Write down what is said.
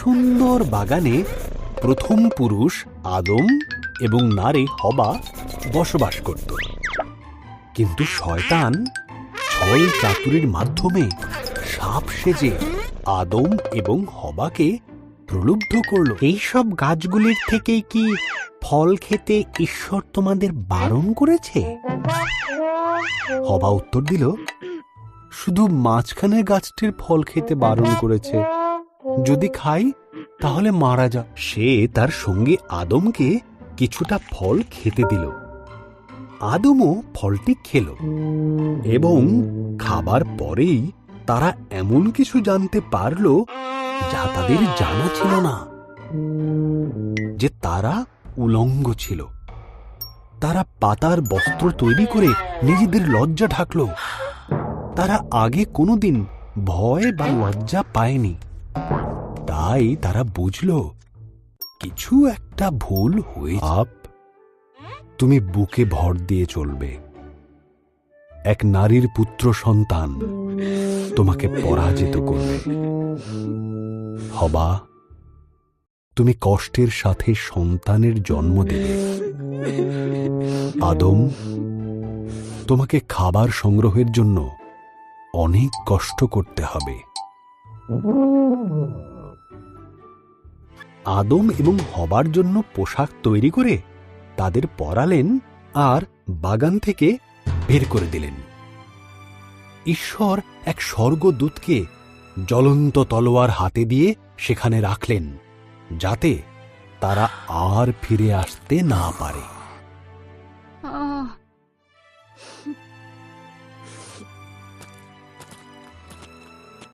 সুন্দর বাগানে প্রথম পুরুষ আদম এবং নারী হবা বসবাস করত। কিন্তু শয়তান ছল চাতুরির মাধ্যমে সাপ সেজে আদম এবং হবাকে প্রলুব্ধ করল। এইসব গাছগুলির থেকে কি ফল খেতে ঈশ্বর তোমাদের বারণ করেছে? হবা উত্তর দিল, শুধু মাঝখানের গাছটির ফল খেতে বারণ করেছে, যদি খাই তাহলে মারা যা। সে তার সঙ্গী আদমকে কিছুটা ফল খেতে দিল। আদমও ফলটি খেল এবং খাবার পরেই তারা এমন কিছু জানতে পারল যা তাদের জানা ছিল না, যে তারা উলঙ্গ ছিল। তারা পাতার বস্ত্র তৈরি করে নিজেদের লজ্জা ঢাকল। তারা আগে কোনোদিন ভয় বা লজ্জা পায়নি, তাই তারা বুঝল কিছু একটা ভুল হয়েছে। তুমি বুকে ভর দিয়ে চলবে, এক নারীর পুত্র সন্তান তোমাকে পরাজিত করবে। হবা, তুমি কষ্টের সাথে সন্তানের জন্ম দেবে। আদম, তোমাকে খাবার সংগ্রহের জন্য অনেক কষ্ট করতে হবে। আদম এবং হবার জন্য পোশাক তৈরি করে তাদের পরালেন আর বাগান থেকে বের করে দিলেন। ঈশ্বর এক স্বর্গদূতকে জ্বলন্ত তলোয়ার হাতে দিয়ে সেখানে রাখলেন, যাতে তারা আর ফিরে আসতে না পারে।